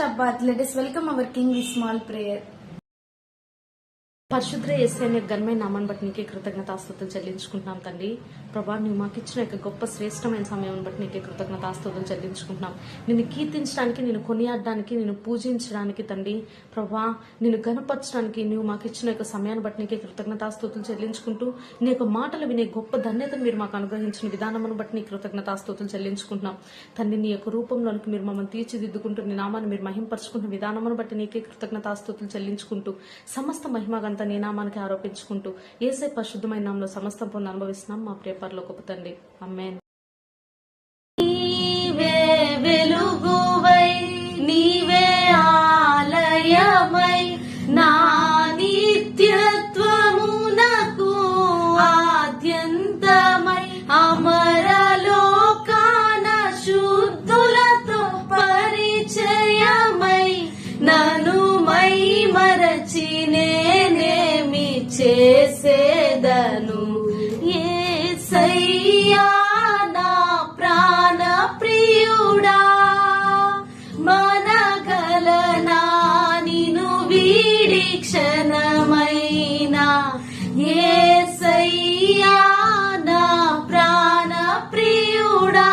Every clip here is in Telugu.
Shabbat. Let us welcome our King with small prayer. పరిశుద్ధ యేసయ్య ఘనమైన నామాన్ని బట్టి నీకే కృతజ్ఞతాస్తుతులు చెల్లించుకుంటున్నాం తండ్రి. ప్రభా, నువ్వు మాకు ఇచ్చిన యొక్క గొప్ప శ్రేష్టమైన సమయం బట్టి నీకే కృతజ్ఞతాస్తుతులు చెల్లించుకుంటున్నాం. నిన్ను కీర్తించడానికి, నిన్ను కొనియాడడానికి, నిన్ను పూజించడానికి తండ్రి ప్రభా, నిన్ను గణపరచడానికి నువ్వు మాకు ఇచ్చిన యొక్క సమయాన్ని బట్టి నీకే కృతజ్ఞతాస్తుతులు చెల్లించుకుంటూ నీ యొక్క మాటలు వినే గొప్ప ధన్యతను మీరు మాకు అనుగ్రహించిన విధానమును బట్టి నీ కృతజ్ఞతాస్తుతులు చెల్లించుకుంటున్నాం తండ్రి. నీ యొక్క రూపంలోనికి మీరు మమ్మల్ని తీర్చిదిద్దుకుంటూ నీ నామాన్ని మీరు మహింపరుచుకుంటున్న విధానమును బట్టి నీకే కృతజ్ఞతాస్తుతులు చెల్లించుకుంటూ సమస్త మహిమగంత నీ నామానికి ఆరోపించుకుంటూ యేసయ్య పరిశుద్ధమైన నామములో సమస్తం పొంది అనుభవిస్తున్నాం మా ప్రియ పరలోకపు తండ్రి. ఆమేన్. నీవే వెలుగువై, నీవే ఆలయమై, నా నిత్యత్వమునకు ఆద్యంతమై, అమరలోకాన శుద్ధులతో పరిచయమై, నన్ను మై మరచి నేనేమి చేసేదను. యేసయ్యా నా ప్రాణ ప్రియుడా, మనగలనా నిన్ను వీడి క్షణమైనా. యేసయ్యా నా ప్రాణ ప్రియుడా,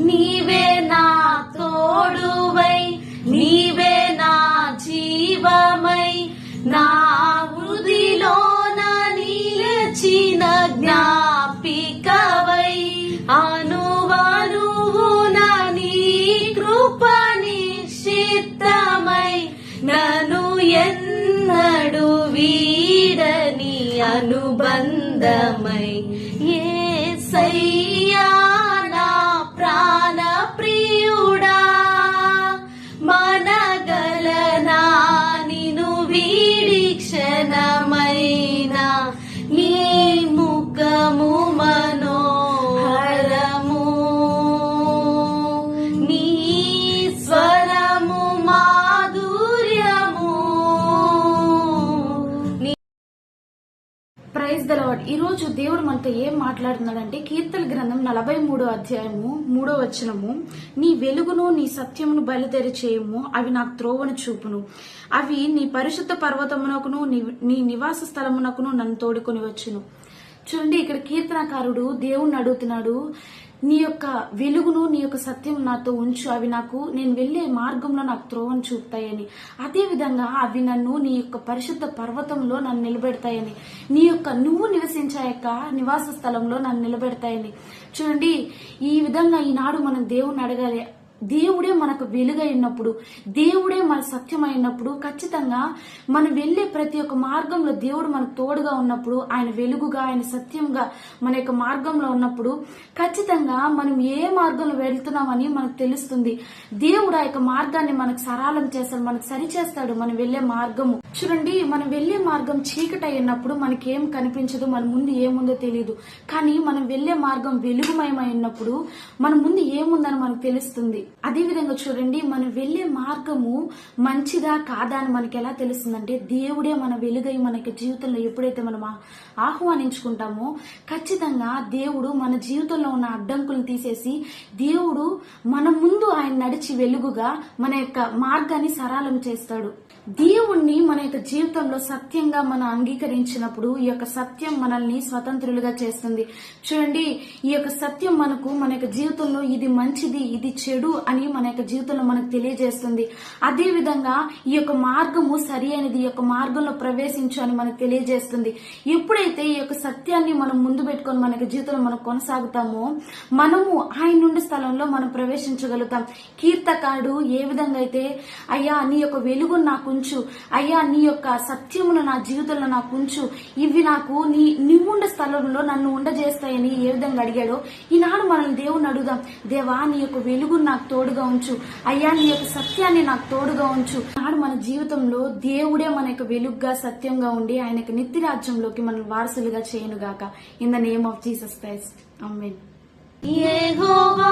నీవే నా తోడువై, నీవే నా జీవమై, నా హృదిలోన నిలిచిన జ్ఞాపికవై, అనువనువున నీ కృప నిశ్చితమై, నన్ను ఎన్నడు వీడని అనుబంధమై. యేసయ్యా నా ప్రాణ ప్రియుడా, మనగలనా నిన్ను వీడి క్షణమైనా. నీ ముఖము మనోహరము, నీ స్వరము మాధుర్యము. Praise the lord. ఈ రోజు దేవుడు మనతో ఏం మాట్లాడుతున్నాడంటే, కీర్తన గ్రంథం 43 అధ్యాయము 3వ వచనము, నీ వెలుగును నీ సత్యమును బయలుదేరి చేయము, అవి నాకు త్రోవను చూపును, అవి నీ పరిశుద్ధ పర్వతమునకును నీ నివాస స్థలమునకును నన్ను తోడుకొని వచ్చును. చూడండి, ఇక్కడ కీర్తనకారుడు దేవుణ్ణి అడుగుతున్నాడు, నీ యొక్క వెలుగును నీ యొక్క సత్యం నాతో ఉంచు, అవి నాకు నేను వెళ్లే మార్గంలో నాకు త్రోవను చూపుతాయని. అదే విధంగా అవి నన్ను నీ యొక్క పరిశుద్ధ పర్వతంలో నన్ను నిలబెడతాయని, నీ యొక్క నువ్వు నివసించే యొక్క నివాస స్థలంలో నన్ను నిలబెడతాయని. చూడండి, ఈ విధంగా ఈనాడు మనం దేవుణ్ణి అడగాలి. దేవుడే మనకు వెలుగై ఉన్నప్పుడు, దేవుడే మన సత్యం అయినప్పుడు, ఖచ్చితంగా మనం వెళ్లే ప్రతి ఒక్క మార్గంలో దేవుడు మనకు తోడుగా ఉన్నప్పుడు, ఆయన వెలుగుగా, ఆయన సత్యంగా మన యొక్క మార్గంలో ఉన్నప్పుడు ఖచ్చితంగా మనం ఏ మార్గంలో వెళ్తున్నామని మనకు తెలుస్తుంది. దేవుడు ఆ యొక్క మార్గాన్ని మనకు సరళం చేస్తాడు, మనకు సరిచేస్తాడు మనం వెళ్లే మార్గము. చూడండి, మనం వెళ్లే మార్గం చీకటి అయినప్పుడు మనకి ఏం కనిపించదు, మన ముందు ఏముందో తెలియదు. కానీ మనం వెళ్లే మార్గం వెలుగుమయమై ఉన్నప్పుడు మన ముందు ఏముందని మనకు తెలుస్తుంది. అదే విధంగా చూడండి, మనం వెళ్లే మార్గము మంచిదా కాదా అని మనకి ఎలా తెలుస్తుందంటే, దేవుడే మన వెలుగై మనకి జీవితంలో ఎప్పుడైతే మనం ఆహ్వానించుకుంటామో ఖచ్చితంగా దేవుడు మన జీవితంలో ఉన్న అడ్డంకులను తీసేసి, దేవుడు మన ముందు ఆయన నడిచి వెలుగుగా మన యొక్క మార్గాన్ని సరళం చేస్తాడు. దేవుణ్ణి మన యొక్క జీవితంలో సత్యంగా మనం అంగీకరించినప్పుడు ఈ యొక్క సత్యం మనల్ని స్వతంత్రులుగా చేస్తుంది. చూడండి, ఈ యొక్క సత్యం మనకు మన యొక్క జీవితంలో ఇది మంచిది, ఇది చెడు అని మన యొక్క జీవితంలో మనకు తెలియజేస్తుంది. అదే విధంగా ఈ యొక్క మార్గము సరి అయినది, ఈ యొక్క మార్గంలో ప్రవేశించు అని మనకు తెలియజేస్తుంది. ఎప్పుడైతే ఈ యొక్క సత్యాన్ని మనం ముందు పెట్టుకొని మన యొక్క జీవితంలో మనం కొనసాగుతామో మనము ఆయన నుండి స్థలంలో మనం ప్రవేశించగలుగుతాం. కీర్తకారుడు ఏ విధంగా అయితే, అయ్యా నీ యొక్క వెలుగు నాకు ఉంచు, అయ్యా నీ యొక్క సత్యమును నా జీవితంలో నాకు ఉంచు, ఇవి నాకు నీవుండే స్థలంలో నన్ను ఉండజేస్తాయని ఏ విధంగా అడిగాడో, ఈనాడు మనల్ని దేవుని అడుగుదాం. దేవా, నీ యొక్క వెలుగును నాకు తోడుగా ఉంచు, అయ్యా నీ యొక్క సత్యాన్ని నాకు తోడుగా ఉంచు. నాడు మన జీవితంలో దేవుడే మన యొక్క వెలుగుగా సత్యంగా ఉండి ఆయన యొక్క నిత్య రాజ్యంలోకి మనం వారసులుగా చేయనుగాక. In the name of Jesus Christ, amen. Jehovah